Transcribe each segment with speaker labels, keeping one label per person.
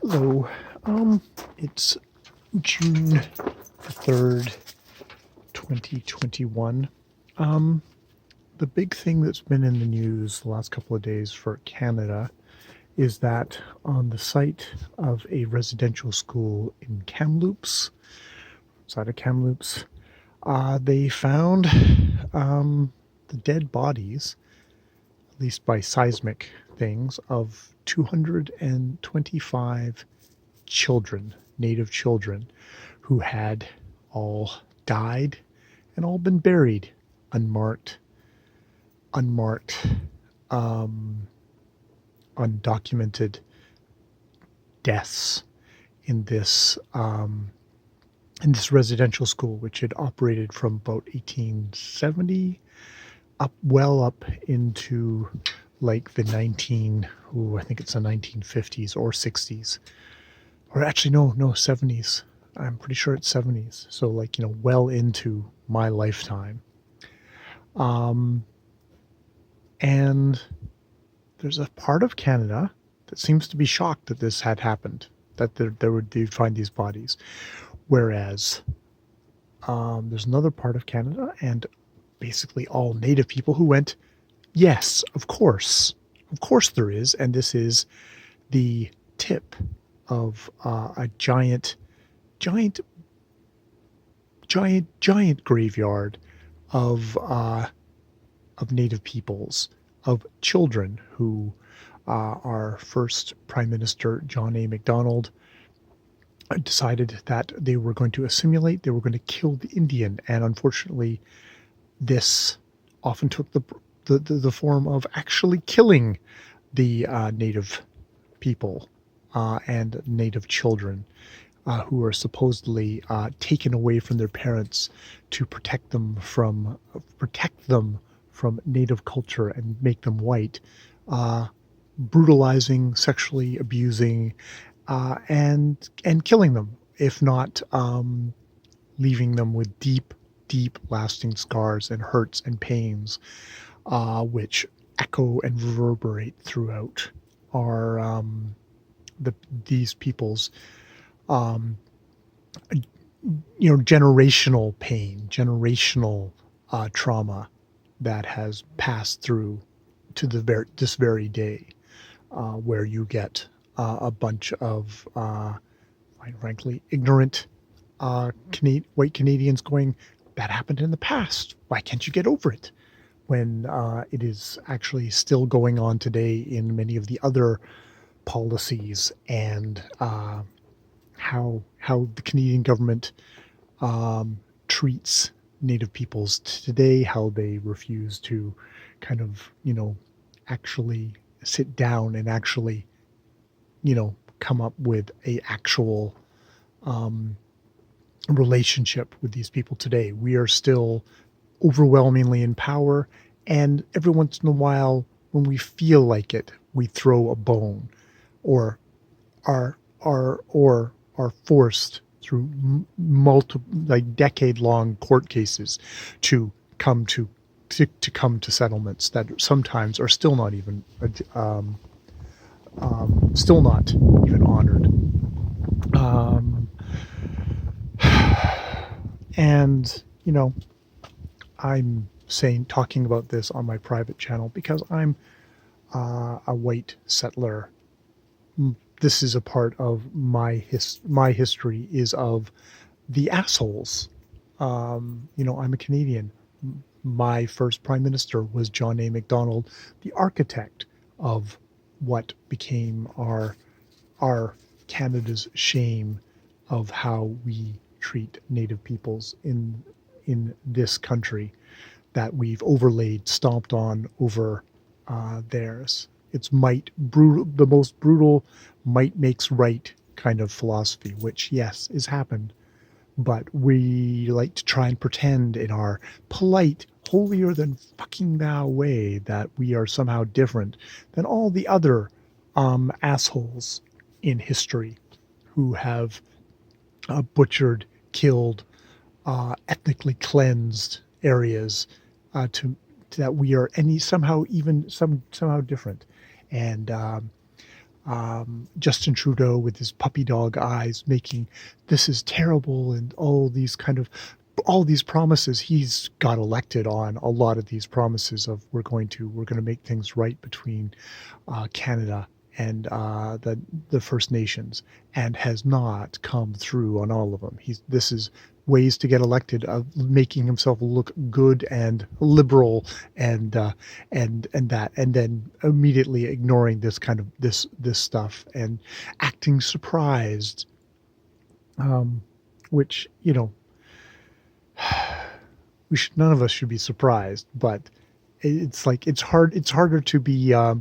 Speaker 1: Hello. It's June 3rd, 2021. The big thing that's been in the news the last couple of days for Canada is that on the site of a residential school in Kamloops, outside of Kamloops, they found the dead bodies, at least by seismic things, of 225 children, native children, who had all died and all been buried unmarked, um, undocumented deaths in this residential school, which had operated from about 1870 up into like the I think it's the 1950s or 60s, or actually no 70s. I'm pretty sure it's 70s. So like, well into my lifetime. And there's a part of Canada that seems to be shocked that this had happened, that they'd find these bodies. Whereas there's another part of Canada and basically all native people who went, yes, of course there is. And this is the tip of a giant graveyard of native peoples, of children who our first Prime Minister, John A. Macdonald, decided that they were going to assimilate, they were going to kill the Indian. And unfortunately, this often took the form of actually killing the native people and native children who are supposedly taken away from their parents to protect them from native culture and make them white, brutalizing, sexually abusing, and killing them, if not leaving them with deep lasting scars and hurts and pains, which echo and reverberate throughout our these people's generational pain, generational trauma that has passed through to this very day, where you get a bunch of, quite frankly, ignorant white Canadians going, that happened in the past. Why can't you get over it? When it is actually still going on today in many of the other policies, and how the Canadian government treats Native peoples today, how they refuse to kind of, actually sit down and actually, come up with a actual relationship with these people today. We are still overwhelmingly in power, and every once in a while, when we feel like it, we throw a bone, or are forced through multiple, like, decade-long court cases to come to settlements that sometimes are still not even honored. And I'm talking about this on my private channel because I'm a white settler. This is a part of my history, is of the assholes. I'm a Canadian. My first Prime Minister was John A. Macdonald, the architect of what became our Canada's shame of how we treat Native peoples in this country, that we've overlaid, stomped on over theirs. It's the most brutal might makes right kind of philosophy, which, yes, has happened. But we like to try and pretend in our polite, holier than fucking thou way that we are somehow different than all the other assholes in history who have butchered, killed, ethnically cleansed areas, that we are somehow different. And Justin Trudeau with his puppy dog eyes making this is terrible and all these promises. He's got elected on a lot of these promises of we're going to make things right between Canada and the First Nations, and has not come through on all of them. This is ways to get elected, of making himself look good and liberal, and that, and then immediately ignoring this stuff and acting surprised, which, none of us should be surprised, but it's harder to be a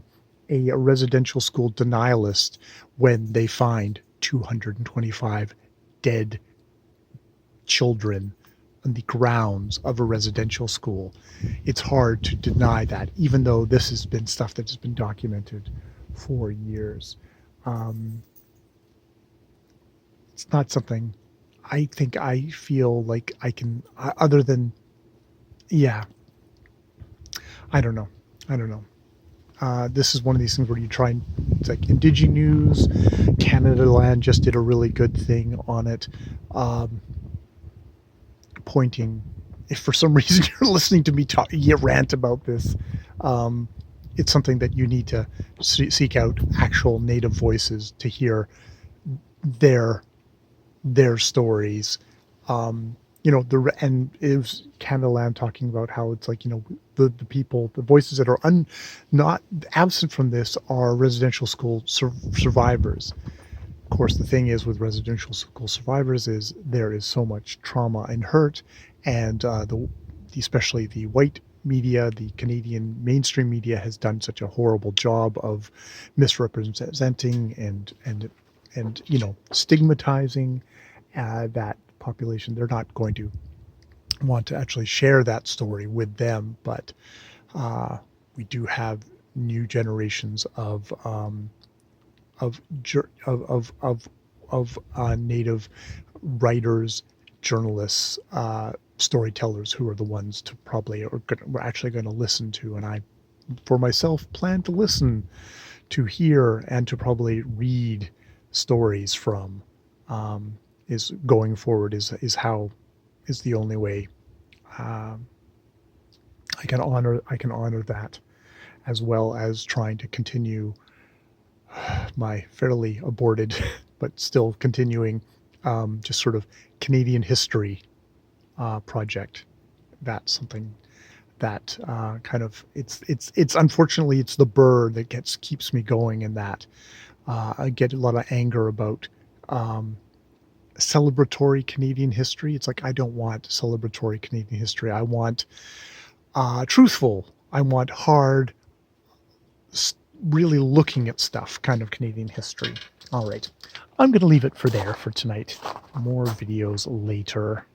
Speaker 1: residential school denialist when they find 225 dead children on the grounds of a residential school. It's hard to deny that, even though this has been stuff that has been documented for years. It's not something I feel like I can, other than, yeah, I don't know. I don't know. This is one of these things where you try and, it's like Indiginews, Canada Land just did a really good thing on it, pointing, if for some reason you're listening to me rant about this, it's something that you need to seek out actual Native voices to hear their stories. And it was Canada Land talking about how it's like, the people, the voices that are not absent from this are residential school survivors. Of course, the thing is with residential school survivors is there is so much trauma and hurt, and especially the white media, the Canadian mainstream media, has done such a horrible job of misrepresenting and stigmatizing that population. They're not going to want to actually share that story with them, but we do have new generations of Native writers, journalists, storytellers, who are the ones to we're actually going to listen to, and I, for myself, plan to listen to, hear, and to probably read stories from. Is going forward is the only way I can honor that, as well as trying to continue my fairly aborted but still continuing just sort of Canadian history project. That's something that kind of, it's unfortunately it's the burr that keeps me going, in that I get a lot of anger about celebratory Canadian history. It's like, I don't want celebratory Canadian history. I want truthful. I want hard, really looking at stuff kind of Canadian history. All right. I'm going to leave it for tonight. More videos later.